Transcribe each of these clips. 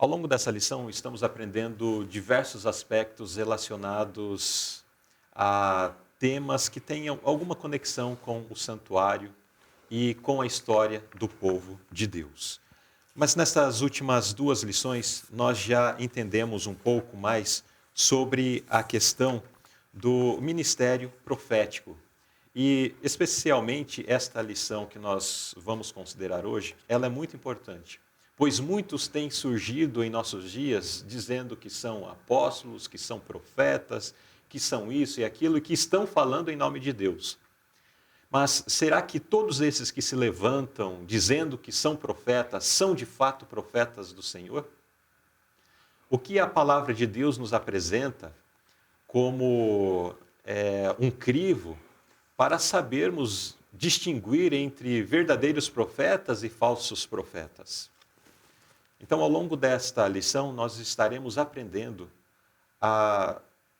Ao longo dessa lição, estamos aprendendo diversos aspectos relacionados a temas que tenham alguma conexão com o santuário e com a história do povo de Deus. Mas nessas últimas duas lições, nós já entendemos um pouco mais sobre a questão do ministério profético. E especialmente esta lição que nós vamos considerar hoje, ela é muito importante, pois muitos têm surgido em nossos dias dizendo que são apóstolos, que são profetas, que são isso e aquilo e que estão falando em nome de Deus. Mas será que todos esses que se levantam dizendo que são profetas, são de fato profetas do Senhor? O que a palavra de Deus nos apresenta como um crivo para sabermos distinguir entre verdadeiros profetas e falsos profetas? Então, ao longo desta lição, nós estaremos aprendendo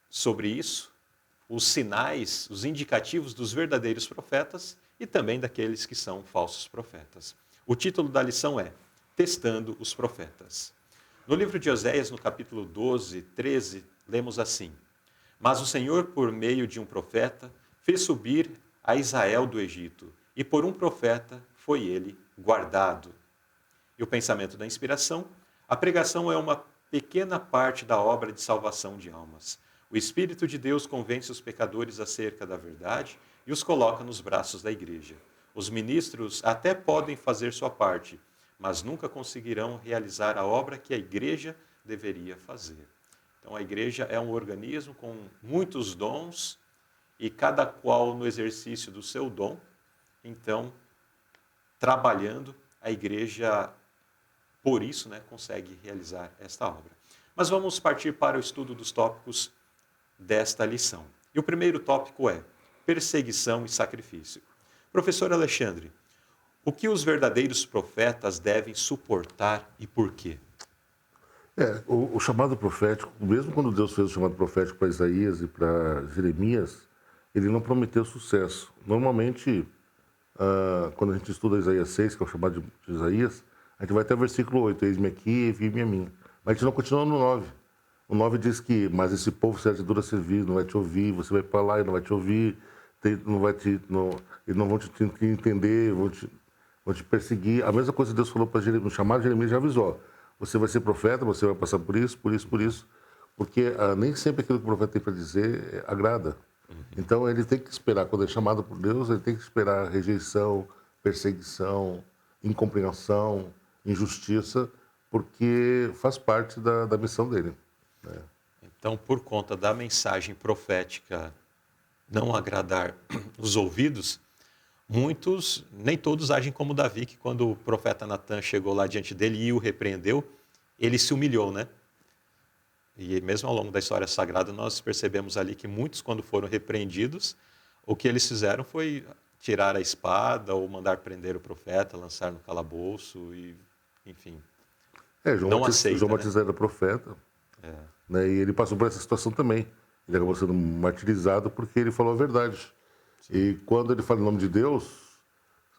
sobre isso, os sinais, os indicativos dos verdadeiros profetas e também daqueles que são falsos profetas. O título da lição é Testando os Profetas. No livro de Oséias, no capítulo 12, 13, lemos assim: Mas o Senhor, por meio de um profeta, fez subir a Israel do Egito, e por um profeta foi ele guardado. E o pensamento da inspiração: a pregação é uma pequena parte da obra de salvação de almas. O Espírito de Deus convence os pecadores acerca da verdade e os coloca nos braços da igreja. Os ministros até podem fazer sua parte, mas nunca conseguirão realizar a obra que a igreja deveria fazer. Então, a igreja é um organismo com muitos dons e cada qual no exercício do seu dom. Então, trabalhando, a igreja, por isso, consegue realizar esta obra. Mas vamos partir para o estudo dos tópicos desta lição. E o primeiro tópico é perseguição e sacrifício. Professor Alexandre, o que os verdadeiros profetas devem suportar e por quê? O chamado profético, mesmo quando Deus fez o chamado profético para Isaías e para Jeremias, ele não prometeu sucesso. Normalmente, quando a gente estuda Isaías 6, que é o chamado de Isaías, a gente vai até o versículo 8, eis-me aqui, envie-me a mim. Mas a gente não continua no 9. O 9 diz que, mas esse povo será de dura serviço, não vai te ouvir, você vai para lá e não vai te ouvir, eles não vão te entender, vão te perseguir. A mesma coisa que Deus falou para Jeremias, no chamado Jeremias já avisou. Você vai ser profeta, você vai passar por isso, por isso, por isso. Porque nem sempre aquilo que o profeta tem para dizer agrada. Então ele tem que esperar, quando é chamado por Deus, ele tem que esperar rejeição, perseguição, incompreensão, injustiça, porque faz parte da missão dele. Né? Então, por conta da mensagem profética não agradar os ouvidos, muitos, nem todos agem como Davi, que quando o profeta Natan chegou lá diante dele e o repreendeu, ele se humilhou, né? E mesmo ao longo da história sagrada, nós percebemos ali que muitos, quando foram repreendidos, o que eles fizeram foi tirar a espada ou mandar prender o profeta, lançar no calabouço e, enfim, não aceita, João né? Batista era profeta, né? E ele passou por essa situação também. Ele acabou sendo martirizado porque ele falou a verdade. Sim. E quando ele fala em nome de Deus,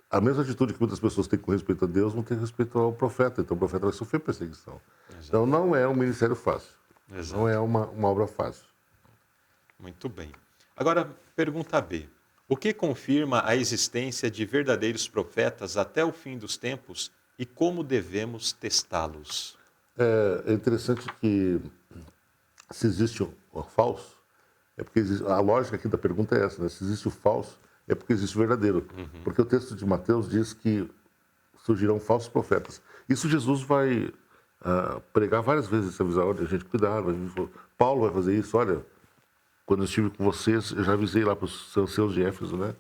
a mesma atitude que muitas pessoas têm com respeito a Deus, não tem respeito ao profeta. Então o profeta vai sofrer perseguição. Exato. Então não é um ministério fácil. Exato. Não é uma obra fácil. Muito bem. Agora, pergunta B. O que confirma a existência de verdadeiros profetas até o fim dos tempos e como devemos testá-los? É interessante que se existe o falso, é porque a lógica aqui da pergunta é essa, né? Se existe o falso, é porque existe o verdadeiro. Porque o texto de Mateus diz que surgirão falsos profetas. Isso Jesus vai pregar várias vezes, avisar, olha, gente, cuidado. Paulo vai fazer isso, olha, quando eu estive com vocês, eu já avisei lá para os seus de Éfeso, né?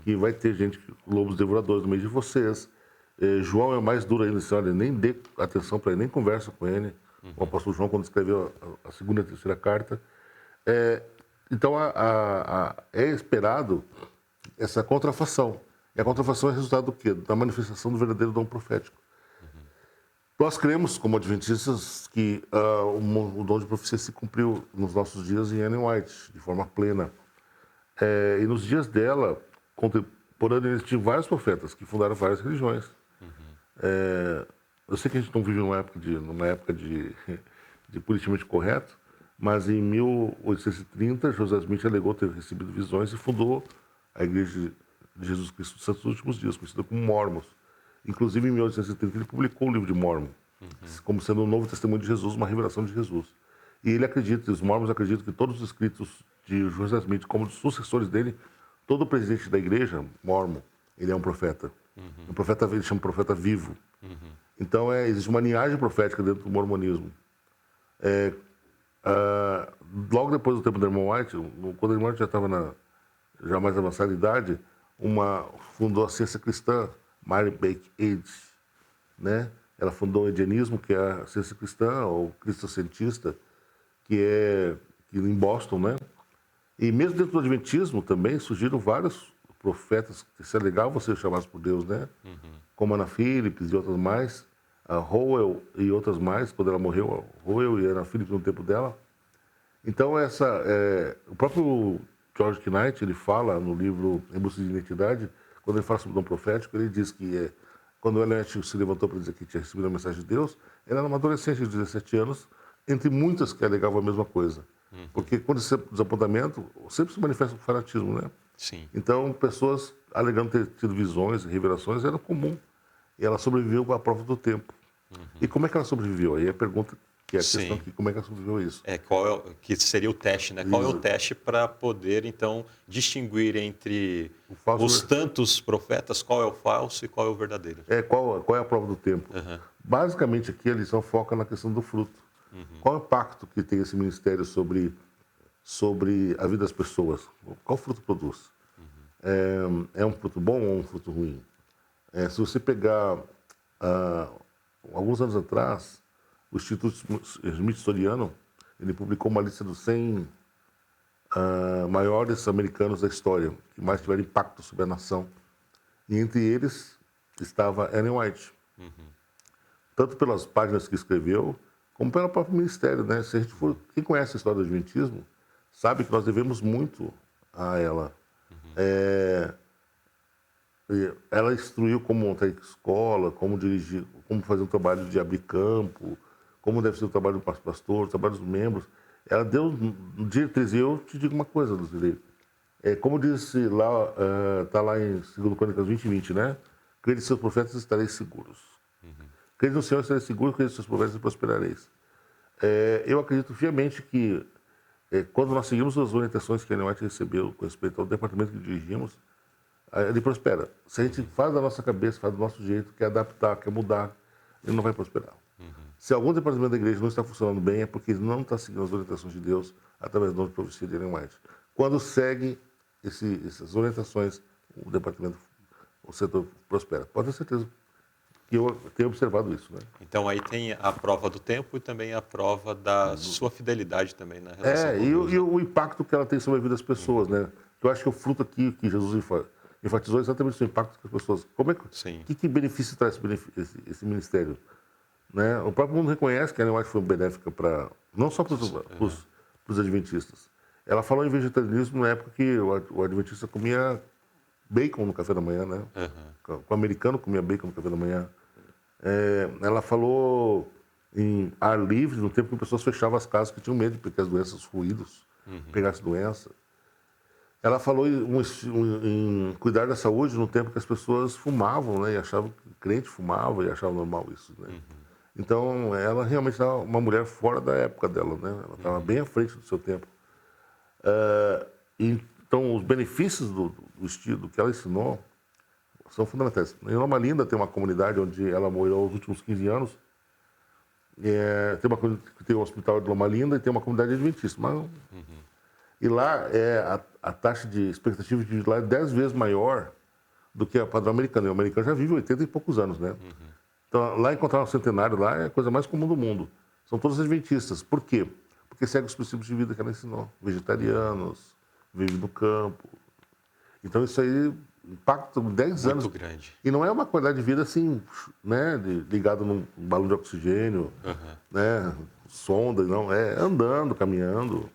Que vai ter gente, lobos devoradores no meio de vocês. João é mais duro ainda, olha, nem dê atenção para ele, nem conversa com ele. O apóstolo João, quando escreveu a segunda e a terceira carta. Então, é esperado essa contrafação. E a contrafação é resultado do quê? Da manifestação do verdadeiro dom profético. Nós cremos, como adventistas, que o dom de profecia se cumpriu nos nossos dias em Ellen White, de forma plena. E nos dias dela, contemporâneos, existiam vários profetas que fundaram várias religiões. eu sei que a gente não vive numa época de politicamente correto, mas em 1830, José Smith alegou ter recebido visões e fundou a Igreja de Jesus Cristo dos Santos Últimos Dias, conhecida como Mormons. Inclusive, em 1830, ele publicou o livro de Mormon, como sendo um novo testemunho de Jesus, uma revelação de Jesus. E ele acredita, os Mormons acreditam que todos os escritos de José Smith, como dos sucessores dele, todo o presidente da igreja, Mormon, ele é um profeta. Um profeta, ele chama profeta vivo. Então, existe uma linhagem profética dentro do mormonismo. Logo depois do tempo do irmão White, quando o irmão White já estava já mais avançada idade, fundou a ciência cristã, Mary Baker Eddy, né? Ela fundou o Edianismo, que é a ciência cristã, ou cristocentista, que em Boston, né? E mesmo dentro do Adventismo também surgiram vários profetas que se alegavam ser chamados por Deus, né? Como Anna Phillips e outras mais, a Howell e outras mais, quando ela morreu, a Howell e Anna Phillips no tempo dela. Então, o próprio George Knight, ele fala no livro Em Busca de Identidade, quando ele fala sobre o dom profético, ele diz que quando Ellen White se levantou para dizer que tinha recebido a mensagem de Deus, ela era uma adolescente de 17 anos, entre muitas que alegavam a mesma coisa. Porque quando esse desapontamento, sempre se manifesta o fanatismo, né? Sim. Então, pessoas alegando ter tido visões e revelações era comum. E ela sobreviveu à prova do tempo. E como é que ela sobreviveu? Aí a pergunta que é a questão aqui, como é que ela sobreviveu a isso? Que seria o teste, né? Qual é o Isso. teste para poder, então, distinguir entre falso- os tantos profetas, qual é o falso e qual é o verdadeiro? Qual é a prova do tempo? Basicamente, aqui a lição foca na questão do fruto. Qual é o impacto que tem esse ministério sobre a vida das pessoas? Qual fruto produz? É um fruto bom ou um fruto ruim? Se você pegar, alguns anos atrás, o Instituto Smithsoniano, ele publicou uma lista dos 100 maiores americanos da história, que mais tiveram impacto sobre a nação. E entre eles estava Ellen White. Tanto pelas páginas que escreveu, como pelo próprio ministério, né? Se a gente quem conhece a história do Adventismo, sabe que nós devemos muito a ela. Ela instruiu como montar escola, como dirigir, como fazer um trabalho de abrir campo, como deve ser o trabalho do pastor, o trabalho dos membros. Ela deu no diretriz. E eu te digo uma coisa, Luzilei. Como disse lá, está lá em 2 Crônicas 20:20, né? Crede em seus profetas e estareis seguros. Crede no Senhor e estareis seguros, crede em seus profetas e prosperareis. Eu acredito fiamente que quando nós seguimos as orientações que a Ellen White recebeu com respeito ao departamento que dirigimos, ele prospera. Se a gente faz da nossa cabeça, faz do nosso jeito, quer adaptar, quer mudar, ele não vai prosperar. Se algum departamento da igreja não está funcionando bem, é porque ele não está seguindo as orientações de Deus através da profecia de Ellen White. Quando segue essas orientações, o setor prospera. Pode ter certeza que eu tenho observado isso, né? Então, aí tem a prova do tempo e também a prova da sua fidelidade também na relação com Deus. E o impacto que ela tem sobre a vida das pessoas, né? Eu acho que o fruto aqui que Jesus enfatizou é exatamente o impacto que as pessoas... Que benefício traz esse ministério? Né? O próprio mundo reconhece que a Ellen White foi benéfica não só para os adventistas. Ela falou em vegetarianismo na época que o adventista comia bacon no café da manhã, né? O americano comia bacon no café da manhã. Ela falou em ar livre, no tempo que as pessoas fechavam as casas, que tinham medo de que as doenças, os ruídos, pegassem doença. Ela falou em cuidar da saúde no tempo que as pessoas fumavam, né? E achavam que o crente fumava e achavam normal isso, né? Então, ela realmente era uma mulher fora da época dela, né? Ela estava bem à frente do seu tempo. Então, os benefícios do estilo que ela ensinou são fundamentais. Em Loma Linda tem uma comunidade onde ela morou os últimos 15 anos. Tem um hospital de Loma Linda e tem uma comunidade adventista. E lá a taxa de expectativa de vida lá é 10 vezes maior do que a padrão americano. E o americano já vive 80 e poucos anos, né? Então, lá encontrar um centenário lá é a coisa mais comum do mundo. São todos adventistas. Por quê? Porque segue os princípios de vida que ela ensinou. Vegetarianos, vivem no campo. Então, isso aí impacta 10 anos. Muito grande. E não é uma qualidade de vida assim, né? Ligado num balão de oxigênio, né? Sonda, não. É andando, caminhando.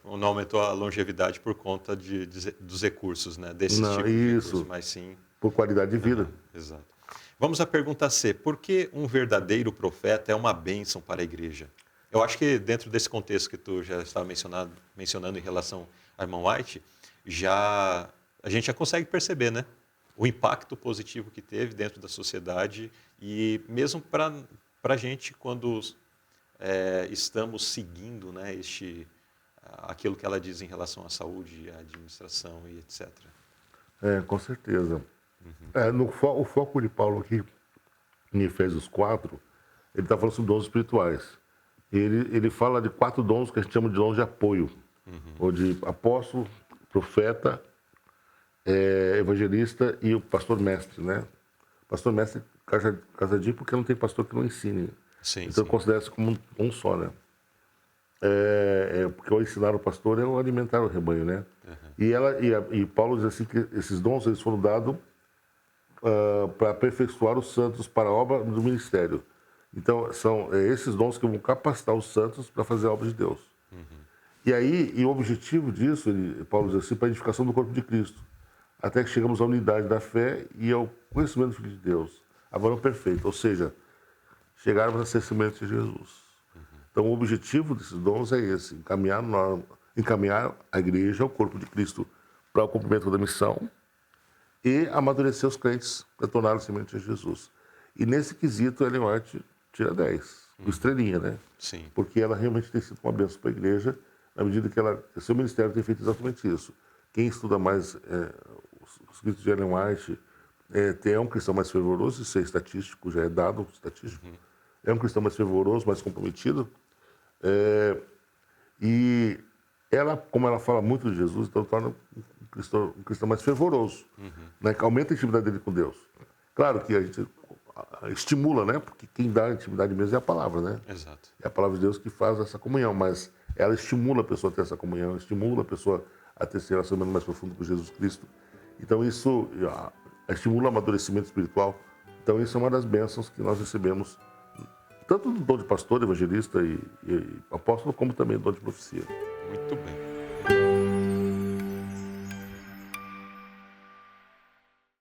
Não aumentou a longevidade por conta dos recursos, né? Desses Não, tipos de isso. recursos, mas sim... Por qualidade de vida. Exato. Vamos à pergunta C. Por que um verdadeiro profeta é uma bênção para a igreja? Eu acho que dentro desse contexto que tu já estava mencionando em relação a irmão White, a gente já consegue perceber, né? O impacto positivo que teve dentro da sociedade e mesmo para a gente quando estamos seguindo, né, aquilo que ela diz em relação à saúde, à administração e etc. Com certeza. O foco de Paulo aqui, em Efésios 4, ele está falando sobre dons espirituais. Ele fala de 4 dons que a gente chama de dons de apoio, ou de apóstolo, profeta, evangelista e o pastor mestre, né? Pastor mestre casadinho porque não tem pastor que não ensine. Sim, Então sim. considera-se como um só, né? Porque o ensinar o pastor é o alimentar o rebanho, né? E Paulo diz assim que esses dons eles foram dados para aperfeiçoar os santos para a obra do ministério. Então, são esses dons que vão capacitar os santos para fazer a obra de Deus. E o objetivo disso, Paulo diz assim, para a edificação do corpo de Cristo, até que chegamos à unidade da fé e ao conhecimento do Filho de Deus, agora o perfeito, ou seja, chegarmos a ser semelhantes a Jesus. Então, o objetivo desses dons é esse, encaminhar a igreja, o corpo de Cristo, para o cumprimento da missão e amadurecer os crentes para torná-los semelhantes a Jesus. E nesse quesito, Ellen White tira 10, com estrelinha, né? Sim. Porque ela realmente tem sido uma bênção para a igreja, na medida que seu ministério tem feito exatamente isso. Quem estuda mais os escritos de Ellen White é um cristão mais fervoroso, isso é estatístico, já é dado estatístico. É um cristão mais fervoroso, mais comprometido. E ela, como ela fala muito de Jesus, então torna um cristão mais fervoroso, né, que aumenta a intimidade dele com Deus. Claro que a gente estimula, né? Porque quem dá a intimidade mesmo é a palavra, né? Exato. É a palavra de Deus que faz essa comunhão, mas ela estimula a pessoa a ter essa comunhão, estimula a pessoa a ter esse relacionamento mais profundo com Jesus Cristo. Então isso estimula o amadurecimento espiritual. Então isso é uma das bênçãos que nós recebemos, tanto do dom de pastor, evangelista e apóstolo, como também do dom de profecia. Muito bem.